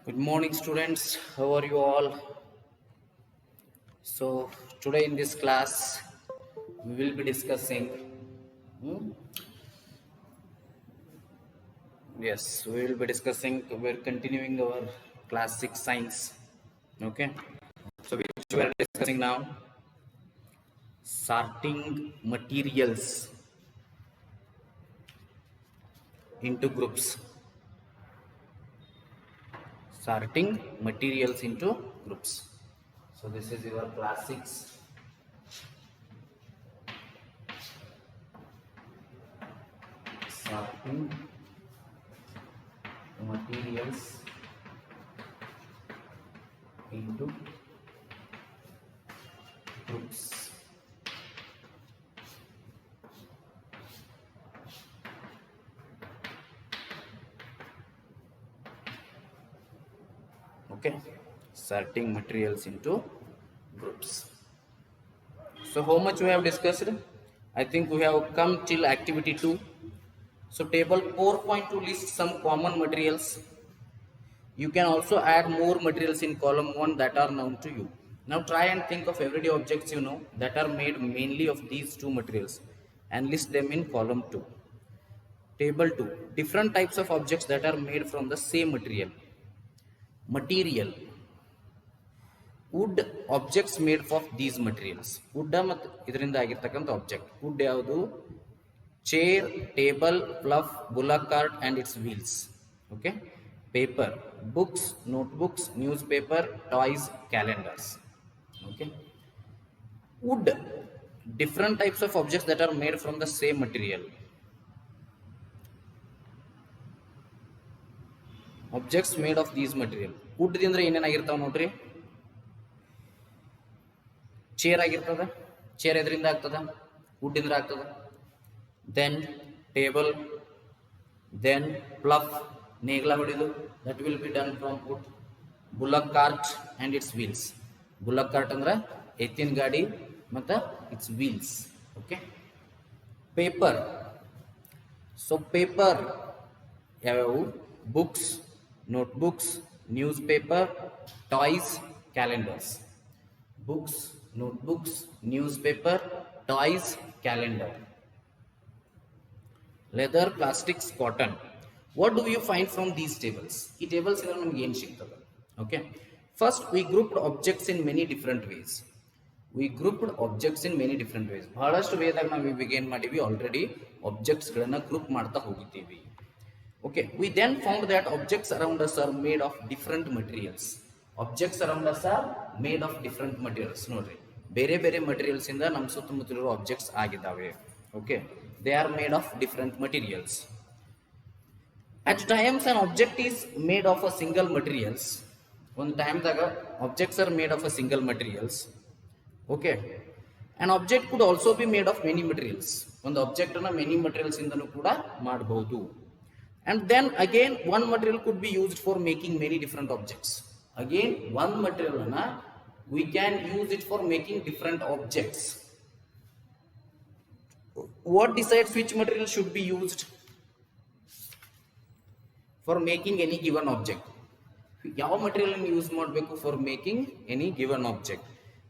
Good morning, students. How are you all? So, today in this class, we will be discussing. hmm, Yes, we will be discussing. We're continuing our class 6 science. Okay. So, which we are discussing now sorting materials into groups. Sorting materials into groups. So, this is your class 6. Sorting materials into groups. Okay, sorting materials into groups. So how much we have discussed? I think we have come till activity 2. So table 4.2 lists some common materials. You can also add more materials in column 1 that are known to you. Now try and think of everyday objects you know that are made mainly of these two materials and list them in column 2. Table 2. Different types of objects that are made from the same material. Material. Wood objects made of these materials. Wood ಮತ್ತು ಇದರಿಂದ ಆಗಿರ್ತಕ್ಕಂಥ object. Wood ಯಾವುದು? Chair, table, fluff, bullock cart and its wheels. Okay. Paper, books, notebooks, newspaper, toys, calendars. Okay. Wood, different types of objects that are made from the same material. Objects made of these material. Wood ದಿಂದ್ರ ಏನೇನಾಗಿರ್ತಾವ ನೋಡ್ರಿ. Chair ಆಗಿರ್ತದ. Chair ಎದರಿಂದ ಆಗ್ತದ? Wood ಇಂದ ಆಗ್ತದ. Then table, then fluff, ನೇಗ್ಲ ಹೊಡಿದು, that will be done from wood. Bullock cart and its wheels. Bullock cart ಅಂದ್ರೆ ಎತ್ತಿನ ಗಾಡಿ ಮತ್ತು its wheels. Okay. Paper. So paper ಯಾವ್ಯಾವು? Books, notebooks, newspaper, toys, calendars. Books, notebooks, newspaper, toys, calendar. Leather, plastics, cotton. What do you find from these tables? ಈ tables ಇಂದ ನಮಗೆ ಏನು ಸಿಗ್ತದೆ? Okay. First, we grouped objects in many different ways. ಬಹಳಷ್ಟು ವೇದಾಗ ನಾವು ಏನು ಮಾಡಿವಿ ಆಲ್ರೆಡಿ ಆಬ್ಜೆಕ್ಟ್ಸ್ಗಳನ್ನು ಗ್ರೂಪ್ ಮಾಡ್ತಾ ಹೋಗಿದ್ದೀವಿ. Okay, we then found that objects around us are made of different materials. Objects around us are made of different materials. ನೋಡ್ರಿ, ಬೇರೆ ಬೇರೆ materials ಇಂದ ನಮ್ಮ ಸುತ್ತಮುತ್ತಲಿರೋ objects ಆಗಿದ್ದಾವೆ. Okay, they are made of different materials. At times an object is made of a single materials. ಒಂದು ಟೈಮ್ದಾಗ objects are made of a single materials. Okay, an object could also be made of many materials. ಒಂದು object ಅನ್ನ many materials ಇಂದನೂ ಕೂಡ ಮಾಡಬಹುದು. And then again one material could be used for making many different objects. Again one material we can use it for making different objects. What decides which material should be used for making any given object? ಯಾವ material use ಮಾಡಬೇಕು for making any given object?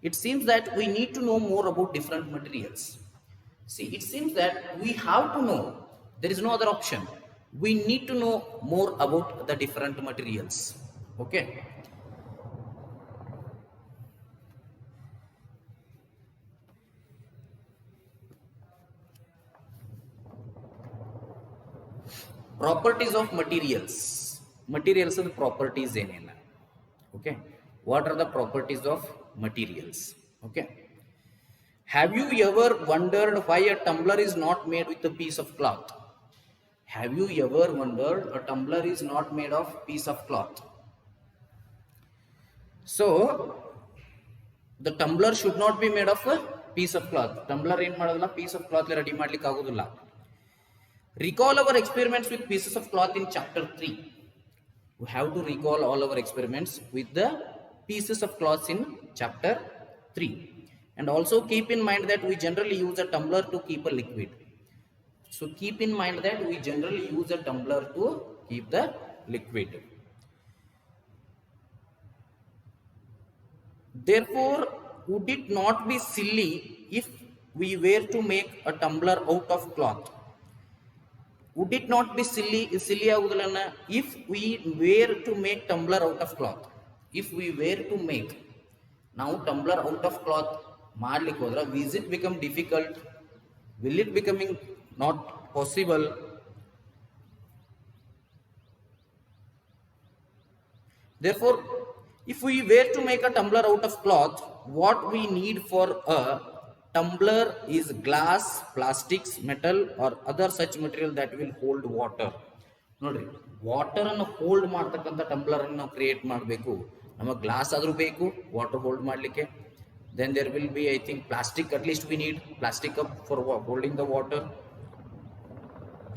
It seems that we need to know more about different materials. See, it seems that we have to know, there is no other option. We need to know more about the different materials. Okay. Properties of materials. Materials and properties ಏನೇನ? Okay. What are the properties of materials? Okay. Have you ever wondered why a tumbler is not made with a piece of cloth? Have you ever wondered a tumbler is not made of piece of cloth? So the tumbler should not be made of a piece of cloth. Tumbler ಏನು ಮಾಡೋದಿಲ್ಲ, piece of cloth ready ಮಾಡ್ಲಿಕ್ಕೆ ಆಗೋದಿಲ್ಲ. Recall our experiments with pieces of cloth in chapter 3. We have to recall all our experiments with the pieces of cloth in chapter 3. And also keep in mind that we generally use a tumbler to keep a liquid. So keep in mind that we generally use a tumbler to keep the liquid. Therefore, would it not be silly if we were to make a tumbler out of cloth? Would it not be silly? Silly agudalana if we were to make tumbler out of cloth. If we were to make now tumbler out of cloth ಮಾಡ್ಲಿಕ್ಕೆ ಹೋದ್ರೆ, will it become difficult? Will it becoming not possible? Therefore, if we were to make a tumbler out of cloth, what we need for a tumbler is glass, plastics, metal or other such material that will hold water. ನೋಡ್ರಿ, water ಅನ್ನು hold ಮಾಡ್ತಕ್ಕಂಥ tumbler ಅನ್ನು ನಾವು create ಮಾಡಬೇಕು. ನಮಗೆ glass ಆದ್ರೂ ಬೇಕು water hold ಮಾಡಲಿಕ್ಕೆ. Then there will be, I think, plastic. At least we need plastic cup for holding the water.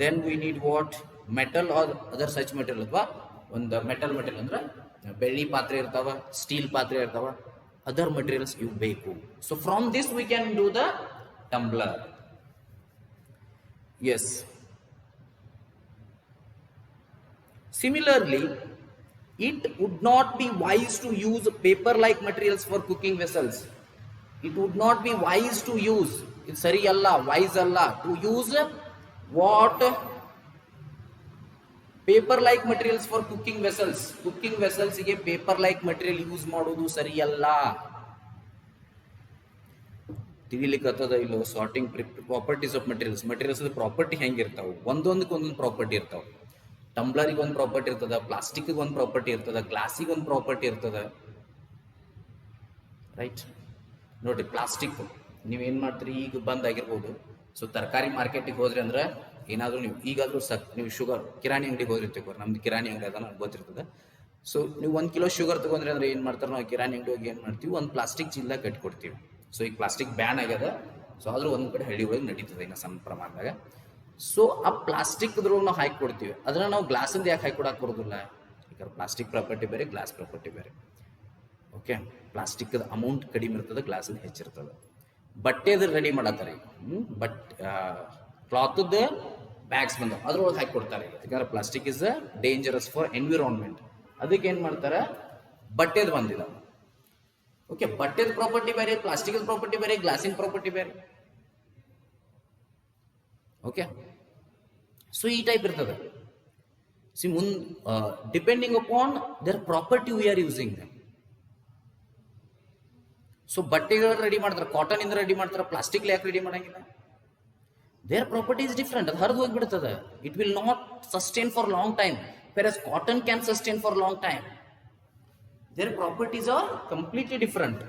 Then we need what? Metal or other such material. ಅಥವಾ ಒಂದು metal ಅಂದ್ರೆ ಬೆಳ್ಳಿ ಪಾತ್ರೆ ಇರ್ತಾವ, ಸ್ಟೀಲ್ ಪಾತ್ರೆ ಇರ್ತಾವ, ಅದರ್ ಮಟೀರಿಯಲ್ಸ್ ಇವು ಬೇಕು. So from this we can do the tumbler. Yes. Similarly, it would not be wise to use paper-like materials for cooking vessels. It would not be wise to use. It's sari alla, wise alla to use what? Paper-like materials for cooking vessels. Cooking vessels ಗೆ paper-like material use ಮಾಡೋದು ಸರಿ ಅಲ್ಲ. ತಿಳಿಲಿಕ್ಕತ್ತದ ಇಲ್ಲೋ sorting properties of materials. Materials property ಹೆಂಗಿರ್ತಾವೆ? ಒಂದೊಂದಕ್ಕೆ ಒಂದೊಂದು property ಇರ್ತಾವೆ. ಟಂಬ್ಲರಿಗೆ ಒಂದು ಪ್ರಾಪರ್ಟಿ ಇರ್ತದ, ಪ್ಲಾಸ್ಟಿಕ್ಗೆ ಒಂದು ಪ್ರಾಪರ್ಟಿ ಇರ್ತದ, ಗ್ಲಾಸಿಗೆ ಒಂದು ಪ್ರಾಪರ್ಟಿ ಇರ್ತದ. ರೈಟ್? ನೋಡ್ರಿ, ಪ್ಲಾಸ್ಟಿಕ್ ನೀವೇನು ಮಾಡ್ತೀರಿ, ಈಗ ಬಂದಾಗಿರ್ಬೋದು. ಸೊ ತರಕಾರಿ ಮಾರ್ಕೆಟಿಗೆ ಹೋದ್ರಿ ಅಂದ್ರೆ ಏನಾದರೂ ನೀವು ಈಗಾದರೂ ನೀವು ಶುಗರ್ ಕಿರಾಣಿ ಅಂಗಡಿಗೆ ಹೋಗಿರ್ತೀವಿ. ನಮ್ದು ಕಿರಾಣಿ ಅಂಗಡಿ ಅದ, ನನಗೆ ಗೊತ್ತಿರ್ತದೆ. ಸೊ ನೀವು 1 ಕಿಲೋ ಶುಗರ್ ತಗೊಂಡ್ರಿ ಅಂದ್ರೆ ಏನು ಮಾಡ್ತಾರೆ, ನಾವು ಕಿರಾಣಿ ಅಂಗಡಿ ಹೋಗಿ ಏನು ಮಾಡ್ತೀವಿ, ಒಂದು ಪ್ಲಾಸ್ಟಿಕ್ ಚೀಲದಾಗ ಕಟ್ಕೊಡ್ತೀವಿ. ಸೊ ಈಗ ಪ್ಲಾಸ್ಟಿಕ್ ಬ್ಯಾನ್ ಆಗ್ಯದ. ಸೊ ಆದರೂ ಒಂದು ಕಡೆ ಹಳ್ಳಿ ಒಳಗೆ ನಡೀತದೆ ಇನ್ನು ಸಣ್ಣ ಪ್ರಮಾಣದಾಗ. ಸೊ ಆ ಪ್ಲಾಸ್ಟಿಕ್ ಅದ್ರೊಳಗೆ ನಾವು ಹಾಕಿ ಕೊಡ್ತೀವಿ. ಅದನ್ನ ನಾವು ಗ್ಲಾಸಿಂದ ಯಾಕೆ ಹಾಕಿ ಕೊಡಕ್ಕೆ ಬರೋದಿಲ್ಲ? ಯಾಕಂದ್ರೆ ಪ್ಲಾಸ್ಟಿಕ್ ಪ್ರಾಪರ್ಟಿ ಬೇರೆ, ಗ್ಲಾಸ್ ಪ್ರಾಪರ್ಟಿ ಬೇರೆ. ಓಕೆ, ಪ್ಲಾಸ್ಟಿಕ್ದ ಅಮೌಂಟ್ ಕಡಿಮೆ ಇರ್ತದೆ, ಗ್ಲಾಸಿಂದ ಹೆಚ್ಚಿರ್ತದೆ. ಬಟ್ಟೆದು ರೆಡಿ ಮಾಡತ್ತಾರೆ, ಬಟ್ ಕ್ಲಾತ್ದ ಬ್ಯಾಗ್ಸ್ ಬಂದವು, ಅದ್ರೊಳಗೆ ಹಾಕಿ ಕೊಡ್ತಾರೆ. ಯಾಕಂದ್ರೆ plastic is dangerous for environment. ಅದಕ್ಕೆ ಏನು ಮಾಡ್ತಾರೆ, ಬಟ್ಟೆದು ಬಂದಿಲ್ಲ. ಓಕೆ, ಬಟ್ಟೆದ ಪ್ರಾಪರ್ಟಿ ಬೇರೆ, ಪ್ಲಾಸ್ಟಿಕ್ ಪ್ರಾಪರ್ಟಿ ಬೇರೆ, ಗ್ಲಾಸಿನ ಪ್ರಾಪರ್ಟಿ ಬೇರೆ. ಓಕೆ, ಸೊ ಈ ಟೈಪ್ ಇರ್ತದೆ. C depending upon their property we are using dum. So ಬಟ್ಟೆಗಳು ರೆಡಿ ಮಾಡ್ತಾರೆ, ಕಾಟನ್ ಇಂದ ರೆಡಿ ಮಾಡ್ತಾರೆ, ಪ್ಲಾಸ್ಟಿಕ್ ಯಾಕೆ ರೆಡಿ ಮಾಡಂಗಿಲ್ಲ? Their property is different. ಅದು ಹರಿದು ಹೋಗ್ಬಿಡ್ತದೆ. It will not sustain for long time, whereas cotton can sustain for long time. Their properties are completely different.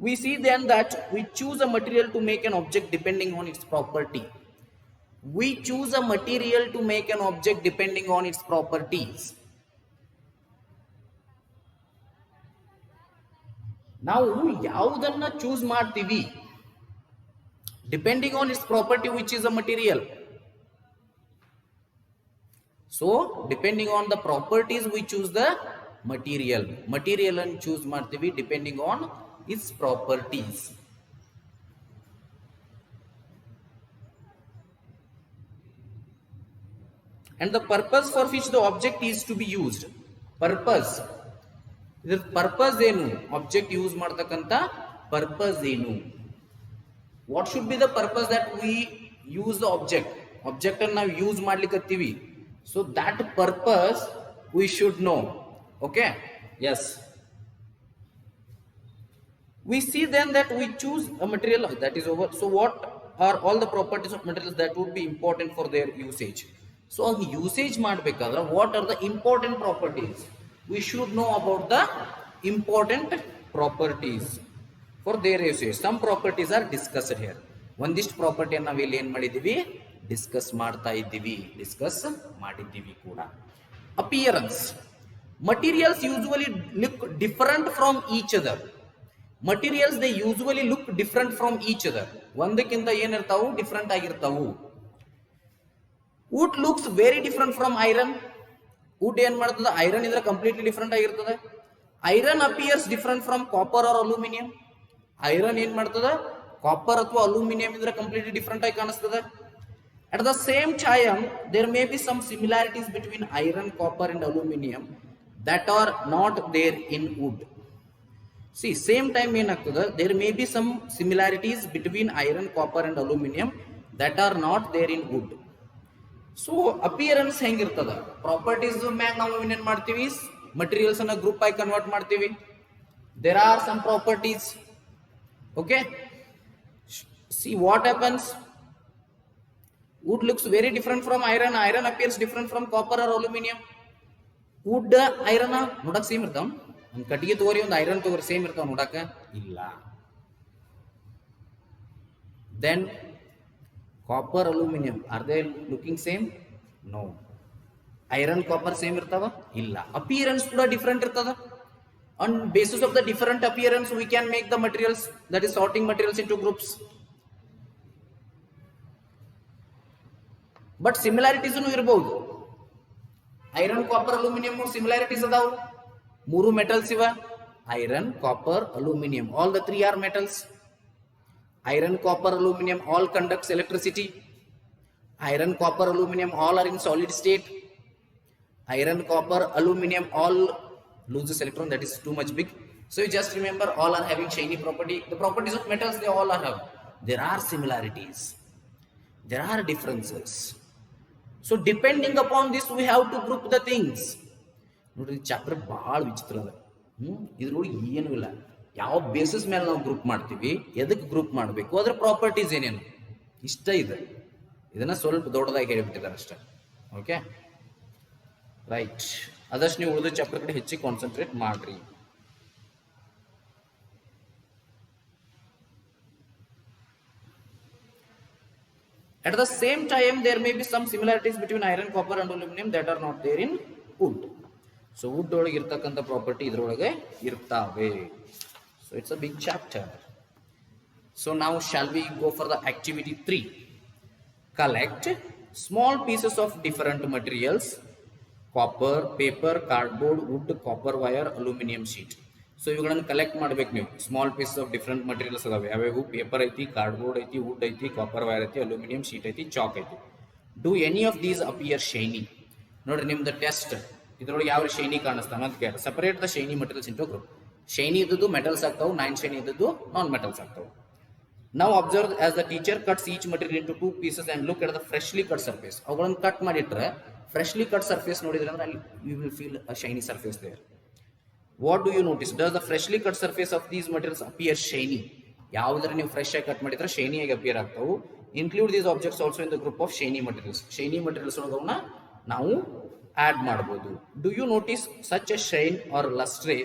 We see then that we choose a material to make an object depending on its property. We choose a material to make an object depending on its properties. ನಾವು ಯಾವುದನ್ನ choose ಮಾಡ್ತೀವಿ depending on its property which is a material. So depending on the properties we choose the material. Material and choose ಮಾಡ್ತೀವಿ depending on its properties. And the purpose for which the object is to be used. Purpose. ಇದರ purpose ಏನು? Object use ಮಾಡ್ತಕ್ಕಂಥ purpose ಏನು? What should be the purpose that we use the object? Object ಅನ್ನು ನಾವು use ಮಾಡ್ಲಿಕ್ಕತ್ತೀವಿ. So that purpose we should know. Okay? Yes. We see then that we choose a material that is over. So what are all the properties of materials that would be important for their usage? So usage ಮಾಡಬೇಕಾದ್ರೆ what are the important properties? We should know about the important properties for their usage. Some properties are discussed here. ಒಂದಿಷ್ಟು ಪ್ರಾಪರ್ಟಿಯನ್ನು ನಾವು ಇಲ್ಲಿ ಏನು ಮಾಡಿದ್ದೀವಿ, discuss ಮಾಡಿದ್ದೀವಿ ಕೂಡ. Appearance. Materials usually look different from each other. Materials they usually look different from each other. ಒಂದಕ್ಕಿಂತ ಏನಿರ್ತಾವು, different ಆಗಿರ್ತಾವು. Wood looks very different from iron. Wood ಏನ್ ಮಾಡ್ತದೆ, ಐರನ್ ಇದ್ರೆ ಕಂಪ್ಲೀಟ್ಲಿ ಡಿಫರೆಂಟ್ ಆಗಿರ್ತದೆ. Iron appears different from copper or aluminium. Iron ಏನ್ ಮಾಡ್ತದೆ, copper ಅಥವಾ ಅಲ್ಯೂಮಿನಿಯಂ ಇದ್ರೆ ಕಂಪ್ಲೀಟ್ಲಿ ಡಿಫರೆಂಟ್ ಆಗಿ ಕಾಣಿಸ್ತದೆ. At the same time, there may be some similarities between iron, copper and aluminium that are not there in wood. See, same time ಏನಾಗ್ತದೆ, there may be some similarities between iron, copper and aluminum that are not there in wood. So appearance ಹೆಂಗಿರ್ತದ, properties ಮ್ಯಾಗ ನಾವು ಏನೇನ್ ಮಾಡ್ತೀವಿ, materials ಅನ್ನ group ಆಗಿ convert ಮಾಡ್ತೀವಿ. There are some properties. Okay, see what happens. Wood looks very different from iron. Iron appears different from copper or aluminum. Wood iron ನೋಡಕ್ same ಇರ್ತಾವ. ಒಂದು ಕಟ್ಟಿಗೆ ತಗೋರಿ, ಒಂದು ಐರನ್ ತಗೋರಿ, ಸೇಮ್ ಇರ್ತಾವ ನೋಡಕ ಇಲ್ಲ. Then copper aluminum, are they looking same? No. Iron copper same ಇರ್ತಾವ ಇಲ್ಲ. Appearance ಕೂಡ different ಇರ್ತದ. On basis of the different appearance we can make the materials, that is sorting materials into groups. But similarities ಇರಬಹುದು. Iron, copper, aluminum similarities ಅದಾವು. ಮೂರು metals ಇವ, iron, copper, aluminium, all the three are metals. Iron, copper, aluminum all conducts electricity. Iron, copper, aluminum all are in solid state. Iron, copper, aluminum all loses electron, that is too much big. So you just remember all are having shiny property. The properties of metals they all are have. There are similarities. There are differences. So depending upon this we have to group the things. ನೋಡ್ರಿ chapter ಭಾಳ ವಿಚಿತ್ರ ಅದ. ಇದ್ರೊಳಗೆ ಏನೂ ಇಲ್ಲ. ಯಾವ basis ಮೇಲೆ ನಾವು ಗ್ರೂಪ್ ಮಾಡ್ತೀವಿ, ಎದಕ್ಕೆ ಗ್ರೂಪ್ ಮಾಡಬೇಕು, ಅದರ ಪ್ರಾಪರ್ಟೀಸ್ ಏನೇನು ಇಷ್ಟ ಇದೆ. ಇದನ್ನ ಸ್ವಲ್ಪ ದೊಡ್ಡದಾಗಿ ಹೇಳಿಬಿಟ್ಟಿದ್ದಾರೆ ಅಷ್ಟೇ. ಓಕೆ ರೈಟ್, ಅದಷ್ಟು ನೀವು ಉಳಿದ ಚಾಪ್ಟರ್ ಕಡೆ ಹೆಚ್ಚಿಗೆ ಕಾನ್ಸಂಟ್ರೇಟ್ ಮಾಡ್ರಿ. At the same time there may be some similarities between iron, copper and aluminum that are not there in wood. So wood ಒಳಗೆ ಇರ್ತಕ್ಕಂಥ ಪ್ರಾಪರ್ಟಿ ಇದ್ರೊಳಗೆ ಇರ್ತಾವೆ. So it's a big chapter. So now shall we go for the activity 3? Collect small pieces of different materials: copper, paper, cardboard, wood, copper wire, aluminum sheet. So ಇವುಗಳನ್ನು collect ಮಾಡ್ಬೇಕು ನೀವು. Small pieces of different materials ಅದಾವೆ. ಯಾವ್ಯಾವು? Paper ಐತಿ, cardboard ಐತಿ, wood ಐತಿ, copper wire ಐತಿ, aluminium sheet ಐತಿ, ಚಾಕ್ ಐತಿ. Do any of these appear shiny? ನೋಡ್ರಿ ನಿಮ್ದು ಟೆಸ್ಟ್ ಇದ್ರೊಳಗೆ ಯಾವ ಶೈನಿ ಕಾಣಿಸ್ತಾನ ಅಂತ ಕೇಳಿ separate the shiny materials into group. Shiny ಇದ್ದದ್ದು ಮೆಟಲ್ಸ್ ಆಗ್ತಾವೆ, ನಾನ್ ಶೈನಿ ಇದ್ದದ್ದು ನಾನ್ ಮೆಟಲ್ಸ್ ಆಗ್ತಾವೆ. ನಾವು observe as the teacher cuts each material into 2 pieces and look at the freshly cut surface. ಅವುಗಳನ್ನು ಕಟ್ ಮಾಡಿಟ್ರೆ ಫ್ರೆಶ್ಲಿ ಕಟ್ ಸರ್ಫೇಸ್ ನೋಡಿದ್ರೆ ಅಂದ್ರೆ ಅಲ್ಲಿ you will feel a shiny surface there. What do you notice? Does the freshly cut surface of these materials appear shiny? ಯಾವುದ್ರೆ ನೀವು fresh ಆಗಿ cut ಮಾಡಿದ್ರೆ ಶೈನಿಯಾಗಿ ಅಪಿಯರ್ ಆಗ್ತಾವು. Include these objects also in the group of shiny materials. Shiny materials ಒಳಗವನ್ನ ನಾವು add ಮಾಡಬಹುದು. Do you notice such a shine or lustre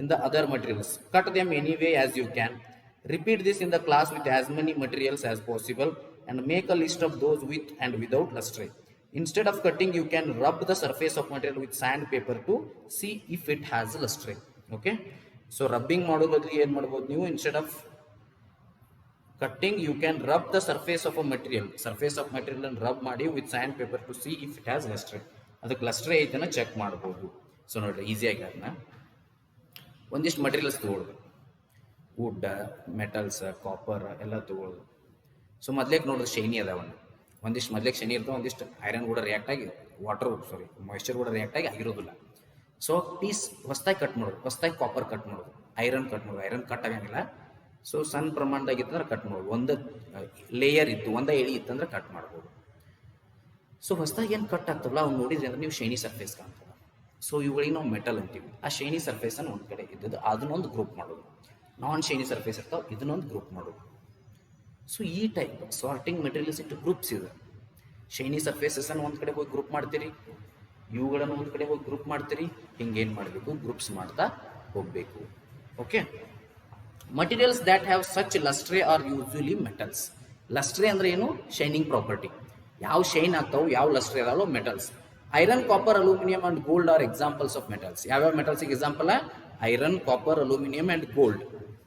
in the other materials? Cut them any way as you can. Repeat this in the class with as many materials as possible and make a list of those with and without lustre. Instead of cutting, you can rub the surface of material with sandpaper to see if it has lustre. Okay, so rubbing ಮಾಡೋದ್ರಲ್ಲಿ ಏನು ಮಾಡಬಹುದು ನೀವು? Instead of cutting, you can rub the surface of a material and rub ಮಾಡಿ with sandpaper to see if it has lustre. ಅದಕ್ಕೆ ಲಸ್ಟ್ರೆ ಐತನ check ಮಾಡಬಹುದು. So ನೋಡ್ರಿ ಈಸಿಯಾಗಿ ಅದನ್ನ ಒಂದಿಷ್ಟು ಮಟೀರಿಯಲ್ಸ್ ತಗೊಳ್ಳೋದು, ವುಡ್, ಮೆಟಲ್ಸ್, ಕಾಪರ್ ಎಲ್ಲ ತಗೊಳ್ಳೋದು. ಸೊ ಮೊದ್ಲೇಕ್ ನೋಡಿದ್ರೆ ಶೈನಿ ಅದಾವನ್ನ ಒಂದಿಷ್ಟು ಮೊದ್ಲೇಕ್ ಶೈನಿ ಇರ್ತಾವೆ, ಒಂದಿಷ್ಟು ಐರನ್ ಕೂಡ ರಿಯಾಕ್ಟ್ ಆಗಿ ಮಾಯಿಶ್ಚರ್ ಕೂಡ ರಿಯಾಕ್ಟ್ ಆಗಿ ಆಗಿರೋದಿಲ್ಲ. ಸೊ ಪೀಸ್ ಹೊಸದಾಗಿ ಕಟ್ ಮಾಡೋದು, ಹೊಸದಾಗಿ ಕಾಪರ್ ಕಟ್ ಮಾಡೋದು, ಐರನ್ ಕಟ್ ಮಾಡೋದು. ಐರನ್ ಕಟ್ ಆಗಂಗಿಲ್ಲ. ಸೊ ಸಣ್ಣ ಪ್ರಮಾಣದಾಗ ಇತ್ತಂದ್ರೆ ಕಟ್ ಮಾಡೋದು. ಒಂದು ಲೇಯರ್ ಇತ್ತು, ಒಂದೇ ಎಳಿ ಇತ್ತಂದ್ರೆ ಕಟ್ ಮಾಡ್ಬೋದು. ಸೊ ಹೊಸದಾಗಿ ಏನು ಕಟ್ ಆಗ್ತವಲ್ಲ ಅವ್ನು ನೋಡಿದ್ರೆ ಅಂದ್ರೆ ನೀವು ಶೈನಿ ಸರ್ಫೇಸ್ ಕಾಣ್ತದೆ. ಸೊ ಇವುಗಳಿಗೆ ನಾವು ಮೆಟಲ್ ಅಂತೀವಿ. ಆ ಶೈನಿ ಸರ್ಫೇಸನ್ನು ಒಂದು ಕಡೆ ಇದ್ದದ್ದು ಅದನ್ನೊಂದು ಗ್ರೂಪ್ ಮಾಡೋದು. ನಾನ್ ಶೈನಿ ಸರ್ಫೇಸ್ ಇರ್ತಾವೆ, ಇದನ್ನೊಂದು ಗ್ರೂಪ್ ಮಾಡೋದು. ಸೊ ಈ ಟೈಪ್ ಸಾರ್ಟಿಂಗ್ ಮೆಟೀರಿಯಲ್ಸ್ ಇಟ್ಟು ಗ್ರೂಪ್ಸ್ ಇದೆ. ಶೈನಿ ಸರ್ಫೇಸನ್ನು ಒಂದು ಕಡೆ ಹೋಗಿ ಗ್ರೂಪ್ ಮಾಡ್ತೀರಿ, ಇವುಗಳನ್ನು ಒಂದು ಕಡೆ ಹೋಗಿ ಗ್ರೂಪ್ ಮಾಡ್ತೀರಿ. ಹಿಂಗೇನು ಮಾಡಬೇಕು? ಗ್ರೂಪ್ಸ್ ಮಾಡ್ತಾ ಹೋಗಬೇಕು. Okay, materials that have such lustre are usually metals. Lustre ಅಂದ್ರೆ ಏನು? Shining property. ಯಾವ ಶೈನ್ ಆಗ್ತಾವೆ, ಯಾವ ಲಸ್ಟ್ರೆ ಅದಾವೋ metals. Iron, copper, aluminium and gold are examples of metals. ಯಾವ್ಯಾವ ಮೆಟಲ್ಸ್ಗೆ example? Iron, copper, aluminium and gold.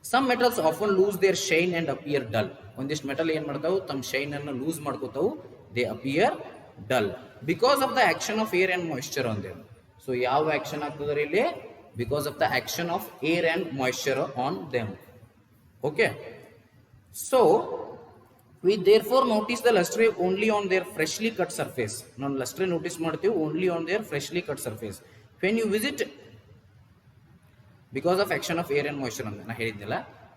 Some metals often lose their shine and appear dull. ಒಂದಿಷ್ಟು metal ಏನು ಮಾಡ್ತಾವೆ? ತಮ್ಮ ಶೈನ್ ಅನ್ನು ಲೂಸ್ ಮಾಡ್ಕೋತಾವು. They appear dull because of the action of air and moisture on them. So ಯಾವ action ಆಗ್ತದೆ ಇಲ್ಲಿ? Because of the action of air and moisture on them. Okay, so we therefore notice the lustre only on their freshly cut surface. ನಾವು lustre notice ಮಾಡ್ತೀವಿ only on their freshly cut surface. When you visit because of action of air and moisture ಅಂತ ನಾ ಹೇಳಿದ್ನಿಲ್ಲ,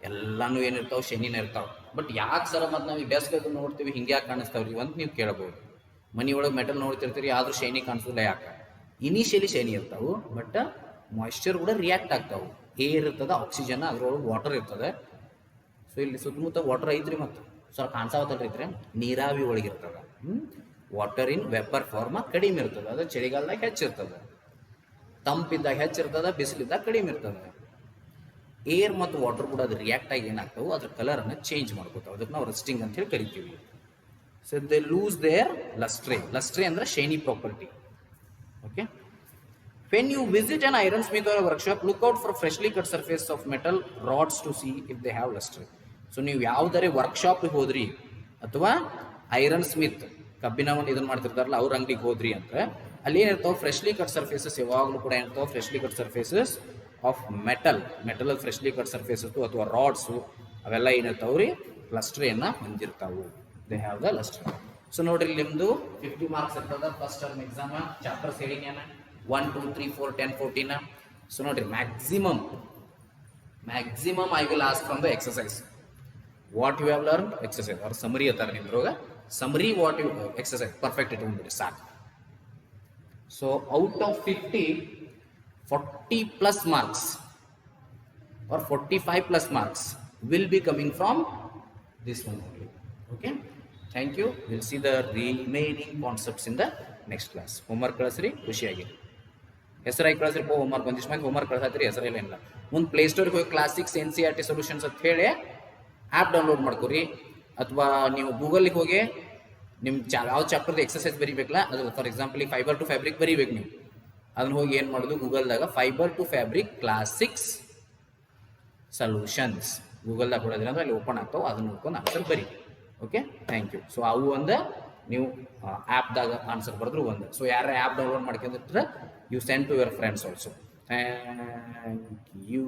ಎಲ್ಲಾನು ಏನಿರ್ತಾವೆ ಶನಿನ ಇರ್ತಾವೆ. But ಯಾಕೆ ಸರ ಮತ್ತು ನಾವು ಈ ಡೆಸ್ಕ್ ಅದು ನೋಡ್ತೀವಿ ಹಿಂಗೆ ಯಾಕೆ ಕಾಣಿಸ್ತಾವ್ರಿ ಅಂತ ನೀವು ಕೇಳ್ಬೋದು. ಮನೆ ಒಳಗೆ ಮೆಟಲ್ ನೋಡ್ತಿರ್ತೀರಿ ಆದರೂ ಶೈನಿ ಕಾಣಿಸೋದಿಲ್ಲ. ಯಾಕೆ? ಇನಿಷಿಯಲಿ ಶೈನಿ ಇರ್ತಾವೆ, ಬಟ್ ಮಾಯ್ಶ್ಚರ್ ಕೂಡ ರಿಯಾಕ್ಟ್ ಆಗ್ತಾವೆ. ಏರ್ ಇರ್ತದೆ, ಆಕ್ಸಿಜನ್, ಅದ್ರೊಳಗೆ ವಾಟರ್ ಇರ್ತದೆ. ಸೊ ಇಲ್ಲಿ ಸುತ್ತಮುತ್ತ ವಾಟರ್ ಐತ್ರಿ, ಮತ್ತು ಸ್ವಲ್ಪ ಕಾಣಿಸಾವತ್ತಲ್ರಿ ಐತ್ರಿ, ನೀರಾವಿ ಒಳಗಿರ್ತದೆ. ವಾಟರ್ ಇನ್ ವೆಪರ್ ಫಾರ್ಮ ಕಡಿಮೆ ಇರ್ತದೆ, ಅದು ಚಳಿಗಾಲದಾಗ ಹೆಚ್ಚಿರ್ತದೆ, ತಂಪಿದ್ದಾಗ ಹೆಚ್ಚಿರ್ತದೆ, ಬಿಸಿಲಿದ್ದಾಗ ಕಡಿಮೆ ಇರ್ತದೆ. ಏರ್ ಮತ್ತು ವಾಟರ್ ಕೂಡ ಅದು ರಿಯಾಕ್ಟ್ ಆಗಿ ಏನಾಗ್ತಾವೆ, ಅದ್ರ ಕಲರನ್ನು ಚೇಂಜ್ ಮಾಡ್ಕೋತಾವೆ. ಅದಕ್ಕೆ ನಾವು ರಸ್ಟಿಂಗ್ ಅಂತ ಹೇಳಿ ಕರಿತೀವಿ. So they lose their lustre. Lustre ಅಂದ್ರೆ shiny property. Okay. When you visit an iron smith or a workshop, look out for freshly cut surface of metal rods to see if they have luster. So ನೀವು ಯಾವುದಾರೆ ವರ್ಕ್ಶಾಪಿಗೆ ಹೋದ್ರಿ ಅಥವಾ iron Smith ಕಬ್ಬಿಣವನ್ನು ಇದನ್ನು ಮಾಡ್ತಿರ್ತಾರಲ್ಲ ಅವ್ರ ಅಂಗಡಿಗೆ ಹೋದ್ರಿ ಅಂದ್ರೆ ಅಲ್ಲಿ ಏನಿರ್ತಾವೆ ಫ್ರೆಶ್ಲಿ ಕಟ್ ಸರ್ಫೇಸಸ್. ಯಾವಾಗಲೂ ಕೂಡ ಏನಿರ್ತಾವೆ freshly cut surfaces of metal freshly cut surfaces ಅಥವಾ ರಾಡ್ಸು ಅವೆಲ್ಲ ಏನಿರ್ತಾವ್ರಿ ಲಸ್ಟ್ರೆಯನ್ನು ಹೊಂದಿರ್ತಾವೆ. They have the lustre. So ನೋಡ್ರಿ, ನಿಮ್ಮದು 50 ಮಾರ್ಕ್ಸ್ ಇರ್ತದೆ ಫಸ್ಟ್ ಟರ್ಮ್ ಎಕ್ಸಾಮ್. ಚಾಪ್ಟರ್ಸ್ ಹೇಳಿನೇನ 1, 2, 3, 4, 10, 14. ಸೊ ನೋಡ್ರಿ, maximum I will ask from the exercise what you have learn exercise ಅವ್ರ ಸಮರಿ ಅತ್ತಾರ ನಿಮ್ದ್ರೊಳಗೆ. Summary what you exercise perfect ಇಟ್ಕೊಂಡ್ಬಿಡಿ ಸಾಕು. So out of 50, 40+ marks or 45+ marks will be coming from this one only. Okay, thank you. We'll see the remaining concepts in the next class. Homework ಕಳಿಸ್ರಿ, ಖುಷಿಯಾಗಿರಿ. ಹೆಸರಾಗಿ ಕಳಿಸ್ರಿ. Homework ಒಂದಿಷ್ಟು ಮಂದಿ homework ಕಳ್ಸತ್ರಿ, ಹೆಸರೆಲ್ಲ ಇಲ್ಲ. ಮುಂದೆ ಪ್ಲೇಸ್ಟೋರ್ಗೆ ಹೋಗಿ classics NCERT solutions ಅಂತ ಹೇಳಿ app download ಮಾಡ್ಕೊರಿ. ಅಥವಾ ನೀವು ಗೂಗಲ್ಗೆ ಹೋಗಿ ನಿಮ್ಮ ಯಾವ ಚಾಪ್ಟರ್ದು ಎಕ್ಸಸೈಸ್ ಬರೀಬೇಕಲ್ಲ, ಅದು ಫಾರ್ ಎಕ್ಸಾಂಪಲ್ ಈಗ ಫೈಬರ್ ಟು ಫ್ಯಾಬ್ರಿಕ್ ಬರೀಬೇಕು ನೀವು, ಅದನ್ನ ಹೋಗಿ ಏನು ಮಾಡೋದು, ಗೂಗಲ್ದಾಗ fibre to fabric classics solutions ಗೂಗಲ್ದಾಗ ಕೊಡೋದ್ರಿಂದ ಅಂದ್ರೆ ಅಲ್ಲಿ ಓಪನ್ ಆಗ್ತಾವೆ, ಅದನ್ನ ನೋಡ್ಕೊಂಡು ಆನ್ಸರ್ ಬರೀ. Okay, thank you. ಸೊ ಅವು ಒಂದು ನೀವು ಆ್ಯಪ್ದಾಗ ಆನ್ಸರ್ ಬರೆದ್ರು ಒಂದು. ಸೊ ಯಾರ ಆ್ಯಪ್ ಡೌನ್ಲೋಡ್ ಮಾಡ್ಕೊಂಡಿರ್ತಾರೆ, you send to your friends also. Thank you.